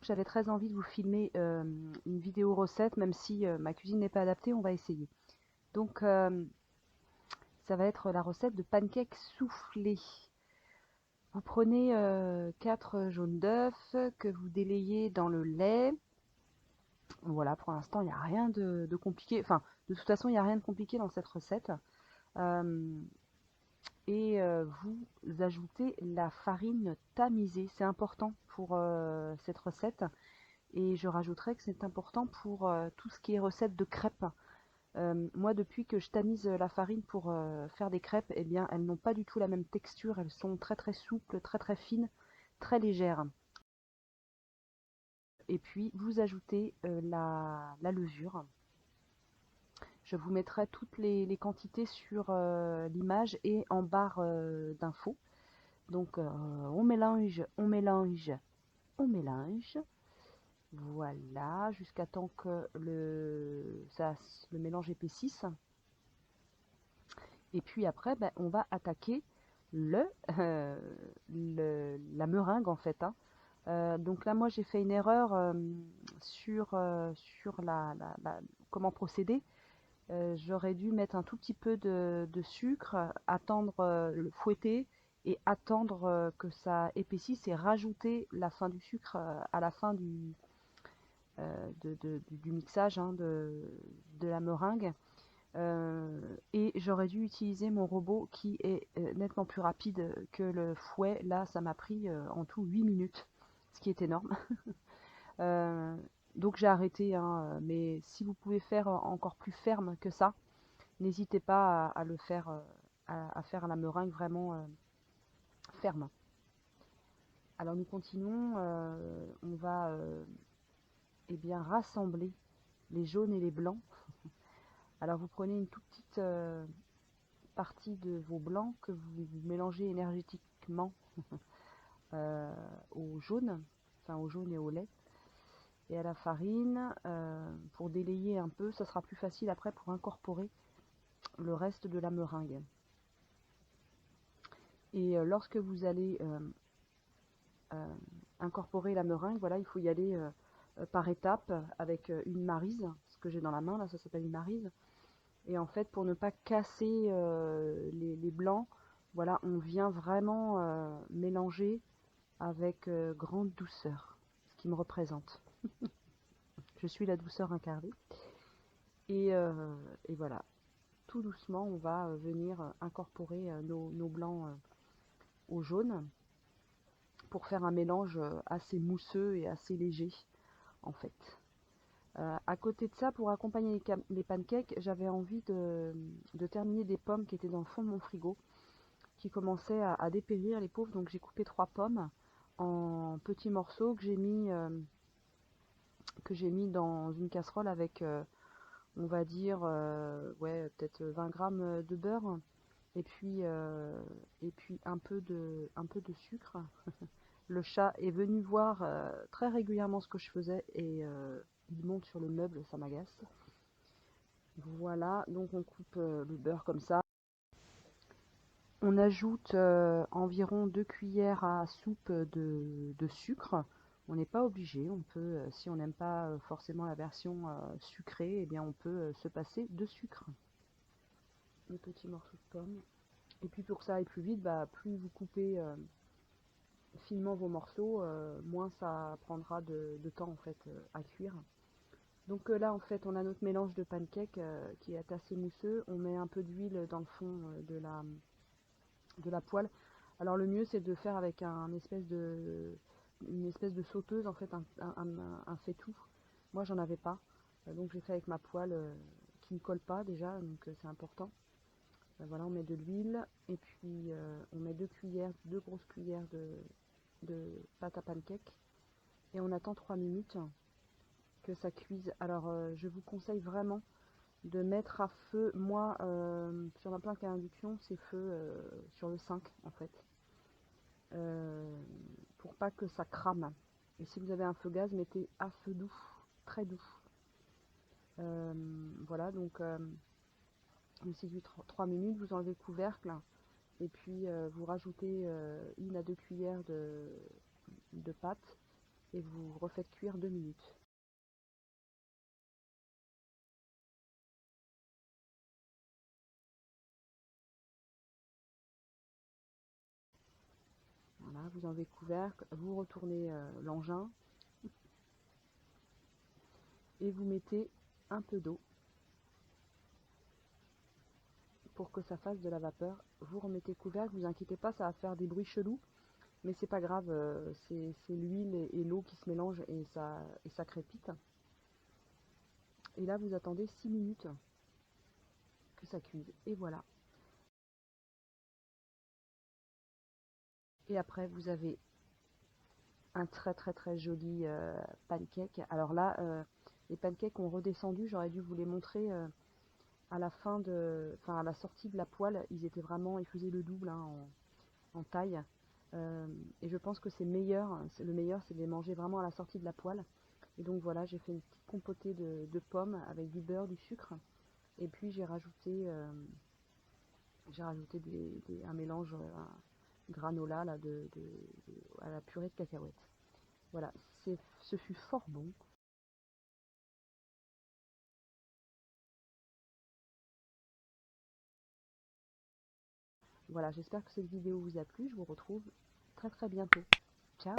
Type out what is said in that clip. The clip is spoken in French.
j'avais très envie de vous filmer une vidéo recette, même si ma cuisine n'est pas adaptée, on va essayer. Donc, ça va être la recette de pancakes soufflés. Vous prenez 4 jaunes d'œufs que vous délayez dans le lait. Voilà, pour l'instant, il n'y a rien de compliqué. Enfin, de toute façon, il n'y a rien de compliqué dans cette recette. Euh, et vous ajoutez la farine tamisée. C'est important pour cette recette. Et je rajouterais que c'est important pour tout ce qui est recette de crêpes. Moi, depuis que je tamise la farine pour faire des crêpes, eh bien, elles n'ont pas du tout la même texture. Elles sont très très souples, très très fines, très légères. Et puis, vous ajoutez la levure. Je vous mettrai toutes les quantités sur l'image et en barre d'infos. Donc, on mélange, on mélange, on mélange. Voilà, jusqu'à temps que le mélange épaississe. Et puis après, ben, on va attaquer euh, la meringue en fait, hein. Donc là, moi, j'ai fait une erreur sur comment procéder. J'aurais dû mettre un tout petit peu de sucre, attendre le fouetter et attendre que ça épaississe et rajouter la fin du sucre à la fin du mixage, hein, de la meringue. Et j'aurais dû utiliser mon robot qui est nettement plus rapide que le fouet. Là, ça m'a pris en tout 8 minutes, ce qui est énorme. Euh, donc j'ai arrêté, hein, mais si vous pouvez faire encore plus ferme que ça, n'hésitez pas à le faire, à faire la meringue vraiment ferme. Alors nous continuons, on va eh bien, rassembler les jaunes et les blancs. Alors vous prenez une toute petite partie de vos blancs que vous mélangez énergétiquement euh, au jaune, enfin au jaune et au lait, et à la farine pour délayer un peu. Ça sera plus facile après pour incorporer le reste de la meringue. Et lorsque vous allez euh, incorporer la meringue, voilà, il faut y aller par étapes avec une maryse. Ce que j'ai dans la main là, ça s'appelle une maryse. Et en fait, pour ne pas casser les blancs, voilà, on vient vraiment mélanger avec grande douceur, ce qui me représente. Je suis la douceur incarnée. Et, euh, et voilà, tout doucement, on va venir incorporer nos blancs au jaune pour faire un mélange assez mousseux et assez léger, en fait. À côté de ça, pour accompagner les pancakes, j'avais envie de terminer des pommes qui étaient dans le fond de mon frigo, qui commençaient à dépérir, les pauvres. Donc j'ai coupé 3 pommes en petits morceaux que j'ai mis dans une casserole avec, on va dire, ouais, peut-être 20 grammes de beurre et puis un peu de sucre. Le chat est venu voir très régulièrement ce que je faisais et il monte sur le meuble, ça m'agace. Voilà, donc on coupe le beurre comme ça. On ajoute environ 2 cuillères à soupe de sucre. On n'est pas obligé, on peut, si on n'aime pas forcément la version sucrée, eh bien on peut se passer de sucre. Un petit morceau de pomme. Et puis pour que ça aille plus vite, bah, plus vous coupez finement vos morceaux, moins ça prendra de temps en fait à cuire. Donc là en fait on a notre mélange de pancakes qui est assez mousseux. On met un peu d'huile dans le fond de la poêle. Alors le mieux c'est de faire avec une espèce de sauteuse en fait, un faitout. Moi j'en avais pas, donc j'ai fait avec ma poêle qui ne colle pas déjà, donc c'est important. Voilà, on met de l'huile et puis on met 2 grosses cuillères de pâte à pancake et on attend 3 minutes que ça cuise. Alors je vous conseille vraiment de mettre à feu, moi sur ma plaque à induction c'est feu sur le 5 en fait, euh, pour pas que ça crame. Et si vous avez un feu gaz, mettez à feu doux, très doux. Euh, voilà, donc on séduit 3 minutes, vous enlevez le couvercle et puis vous rajoutez 1 à 2 cuillères de pâte et vous refaites cuire 2 minutes. Voilà, vous enlevez le couvercle, vous retournez l'engin et vous mettez un peu d'eau pour que ça fasse de la vapeur. Vous remettez le couvercle, vous inquiétez pas, ça va faire des bruits chelous, mais c'est pas grave, c'est l'huile et l'eau qui se mélangent et ça crépite. Et là vous attendez 6 minutes que ça cuise, et voilà. Et après vous avez un très joli pancake. Alors là, les pancakes ont redescendu, j'aurais dû vous les montrer à la fin à la sortie de la poêle, ils étaient vraiment, ils faisaient le double hein, en taille. Et je pense que c'est meilleur, le meilleur c'est de les manger vraiment à la sortie de la poêle. Et donc voilà, j'ai fait une petite compotée de pommes avec du beurre, du sucre, et puis j'ai rajouté un mélange, un granola là, à la purée de cacahuètes. Voilà, ce fut fort bon. Voilà, j'espère que cette vidéo vous a plu. Je vous retrouve très bientôt. Ciao!